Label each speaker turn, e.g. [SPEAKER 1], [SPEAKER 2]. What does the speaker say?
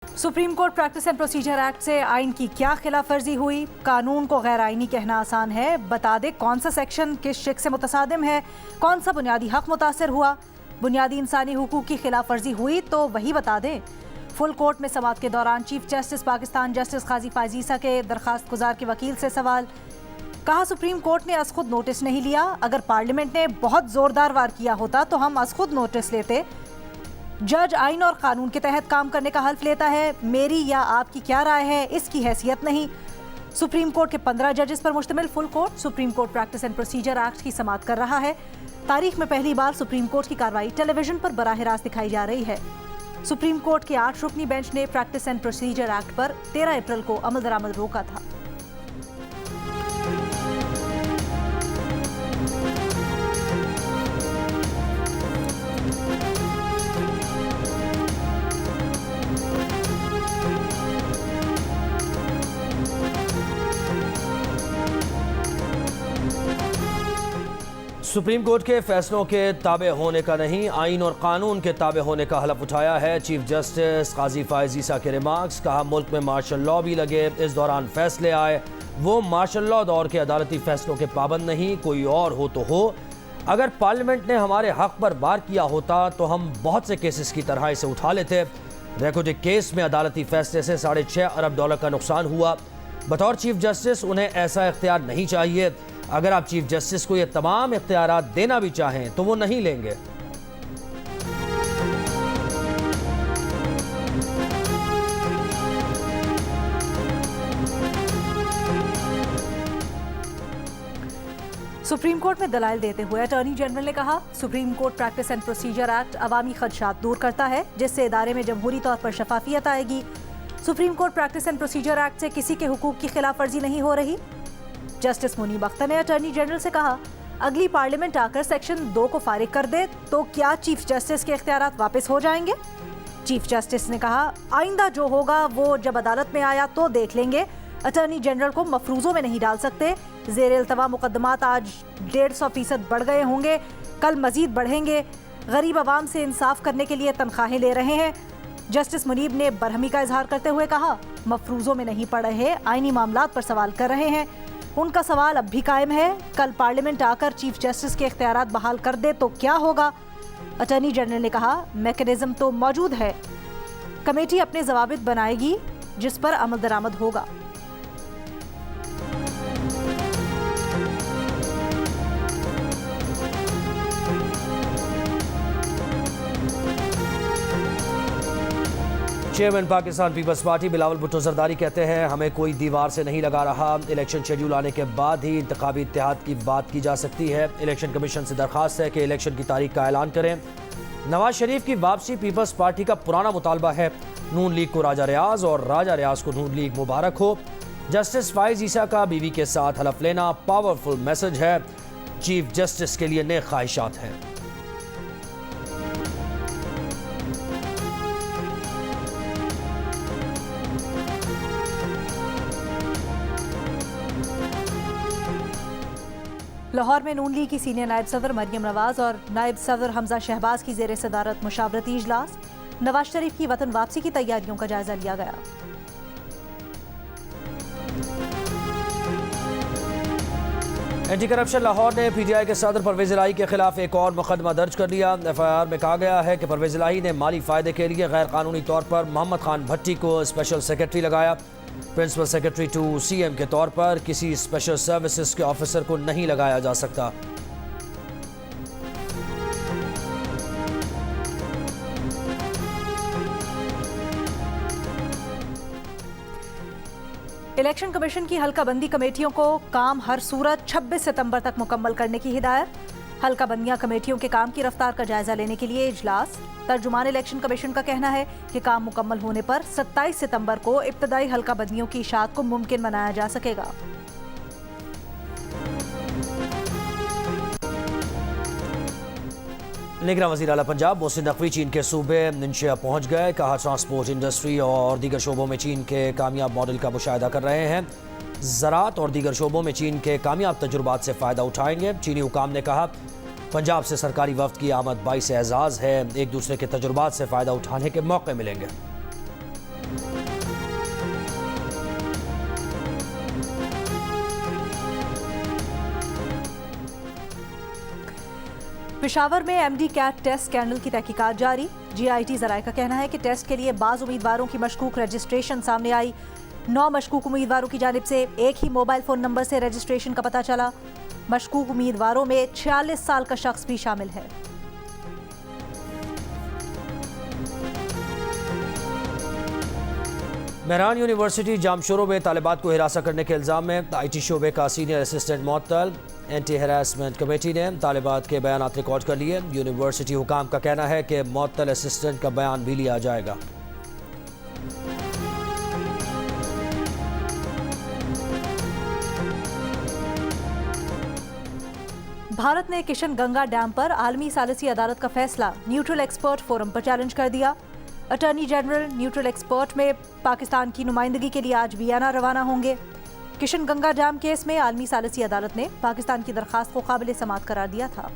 [SPEAKER 1] Supreme court practice and procedure act से आइन की क्या खिलाफ वर्जी हुई? कानून को गैर आइनी कहना आसान है, बता दे कौन सा सेक्शन किस शिक से मुतसादिम है, कौन सा बुनियादी हक मुतासर हुआ, बुनियादी इंसानी हुकूक की खिलाफ वर्जी हुई तो वही बता दें। फुल कोर्ट में समाअत के दौरान चीफ जस्टिस पाकिस्तान जस्टिस काजी फायज ईसा के दरखास्त गुजार के वकील से सवाल। कहा सुप्रीम कोर्ट ने अज खुद नोटिस नहीं लिया, अगर पार्लियामेंट ने बहुत जोरदार वार किया होता तो हम अज खुद नोटिस लेते। जज आइन और कानून के तहत काम करने का हल्फ लेता है, मेरी या आपकी क्या राय है इसकी हैसियत नहीं। सुप्रीम कोर्ट के 15 जजेस पर मुश्तमिल full court supreme court practice and procedure act की समाअत कर रहा है। तारीख में पहली बार सुप्रीम कोर्ट की कार्रवाई टेलीविजन पर बराह रास्त दिखाई जा रही है। सुप्रीम कोर्ट के 8 रुकनी बेंच ने प्रैक्टिस एंड प्रोसीजर एक्ट पर 13 अप्रैल को अमल दरामद रोका था।
[SPEAKER 2] सुप्रीम कोर्ट के फैसलों के ताबे होने का नहीं, आइन और कानून के ताबे होने का हलफ उठाया है चीफ जस्टिस काजी फायज ईसा के रिमार्क्स। कहा मुल्क में मार्शल लॉ भी लगे, इस दौरान फैसले आए, वो मार्शल लॉ दौर के अदालती फैसलों के पाबंद नहीं, कोई और हो तो हो। अगर पार्लियामेंट ने हमारे हक पर वार किया होता तो हम बहुत से केसेस की तरह इसे उठा लेते। रेकोर्डिक केस में अदालती फैसले से $6.5 अरब का नुकसान हुआ। बतौर चीफ जस्टिस उन्हें ऐसा इख्तियार नहीं चाहिए। अगर आप चीफ जस्टिस को ये तमाम इख्तियारात देना भी चाहें तो वो नहीं लेंगे।
[SPEAKER 1] सुप्रीम कोर्ट में दलाइल देते हुए अटॉर्नी जनरल ने कहा supreme court practice and procedure act अवामी खदशात दूर करता है, जिससे इदारे में जमहूरी तौर पर शफाफियत आएगी। Supreme court practice and procedure act से किसी के हुकूक की खिलाफ वर्जी नहीं हो रही। जस्टिस मुनीब अख्तर ने अटॉर्नी जनरल से कहा अगली पार्लियामेंट आकर सेक्शन 2 को फारिग कर दे तो क्या चीफ जस्टिस के इख्तियारात वापस हो जाएंगे? चीफ जस्टिस ने कहा आइंदा जो होगा वो जब अदालत में आया तो देख लेंगे, अटॉर्नी जनरल को मफरूजों में नहीं डाल सकते। ज़ेर इल्तवा मुकदमात आज 150% बढ़ गए होंगे, कल मजीद बढ़ेंगे। गरीब आवाम से इंसाफ करने के लिए तनख्वाहें ले रहे हैं। जस्टिस मुनीब ने बरहमी का इजहार करते हुए कहा मफरूजों में नहीं पड़ रहे, आइनी मामलात पर सवाल कर रहे हैं। उनका सवाल अब भी कायम है, कल पार्लियामेंट आकर चीफ जस्टिस के इख्तियारात बहाल कर दे तो क्या होगा? अटॉर्नी जनरल ने कहा मैकेनिज्म तो मौजूद है, कमेटी अपने जवाबित बनाएगी जिस पर अमल दरामद होगा।
[SPEAKER 2] चेयरमैन पाकिस्तान पीपल्स पार्टी बिलावल भुट्टो जरदारी कहते हैं हमें कोई दीवार से नहीं लगा रहा, इलेक्शन शेड्यूल आने के बाद ही इंतखाबी इत्तेहाद की बात की जा सकती है। इलेक्शन कमीशन से दरखास्त है कि इलेक्शन की तारीख का ऐलान करें। नवाज शरीफ की वापसी पीपल्स पार्टी का पुराना मुतालबा है, नून लीग को राजा रियाज और राजा रियाज को नून लीग मुबारक हो। जस्टिस फायज ईसा का बीवी के साथ हलफ लेना पावरफुल मैसेज है, चीफ जस्टिस के लिए नेक ख्वाहिशात हैं।
[SPEAKER 1] लाहौर में नून लीग की सीनियर नायब सदर मरियम नवाज और नायब सदर हमजा शहबाज की जेर सदारत मुशावरती इजलास। नवाज शरीफ की वतन वापसी की तैयारियों का जायजा लिया गया।
[SPEAKER 2] एंटी करप्शन लाहौर ने PTI के सदर परवेज इलाही के खिलाफ एक और मुकदमा दर्ज कर लिया। FIR में कहा गया है कि परवेज इलाही ने माली फायदे के लिए गैर कानूनी तौर पर मोहम्मद खान भट्टी को स्पेशल सेक्रेटरी लगाया। प्रिंसिपल सेक्रेटरी टू CM के तौर पर किसी स्पेशल सर्विसेज के ऑफिसर को नहीं लगाया जा सकता।
[SPEAKER 1] इलेक्शन कमीशन की हल्काबंदी कमेटियों को काम हर सूरत 26 सितंबर तक मुकम्मल करने की हिदायत। हल्काबंदियां कमेटियों के काम की रफ्तार का जायजा लेने के लिए इजलास। तर्जुमान इलेक्शन कमीशन का कहना है कि काम मुकम्मल होने पर 27 सितंबर को इब्तदाई हल्काबंदियों की इशाअत को मुमकिन बनाया जा सकेगा।
[SPEAKER 2] निगरान वज़ीर आला पंजाब मोहसिन नकवी चीन के सूबे निंशिया पहुंच गए। कहा ट्रांसपोर्ट इंडस्ट्री और दीगर शोबों में चीन के कामयाब मॉडल का मुशाहिदा कर रहे हैं। ज़राअत और दीगर शोबों में चीन के कामयाब तजुर्बात से फ़ायदा उठाएंगे। चीनी हुकाम ने कहा पंजाब से सरकारी वफ्द की आमद बाइस एजाज़ है, एक दूसरे के तजुर्बात से फ़ायदा उठाने के मौके मिलेंगे।
[SPEAKER 1] पेशावर में एमडी कैट टेस्ट स्कैंडल की तहकीकात जारी। जीआईटी जराये का कहना है कि टेस्ट के लिए बाज उम्मीदवारों की मशकूक रजिस्ट्रेशन सामने आई। 9 मशकूक उम्मीदवारों की जानिब से एक ही मोबाइल फोन नंबर से रजिस्ट्रेशन का पता चला। मशकूक उम्मीदवारों में 46 साल का शख्स भी शामिल है।
[SPEAKER 2] मेहरान यूनिवर्सिटी जामशोरों में तालिबात को हिरासत करने के इल्ज़ाम में IT शोबे का सीनियर असिस्टेंट मुअत्तल। एंटी हैरेसमेंट कमेटी ने तालिबात के बयान रिकॉर्ड कर लिए। यूनिवर्सिटी हुकाम का कहना है कि मुअत्तल असिस्टेंट का बयान भी लिया जाएगा।
[SPEAKER 1] भारत ने किशन गंगा डैम पर आलमी सालिसी अदालत का फैसला न्यूट्रल एक्सपर्ट फोरम पर चैलेंज कर दिया। अटॉर्नी जनरल न्यूट्रल एक्सपर्ट में पाकिस्तान की नुमाइंदगी के लिए आज वियना रवाना होंगे। किशन गंगा डैम केस में आलमी सालिसी अदालत ने पाकिस्तान की दरखास्त को काबिल समाअत करार दिया था।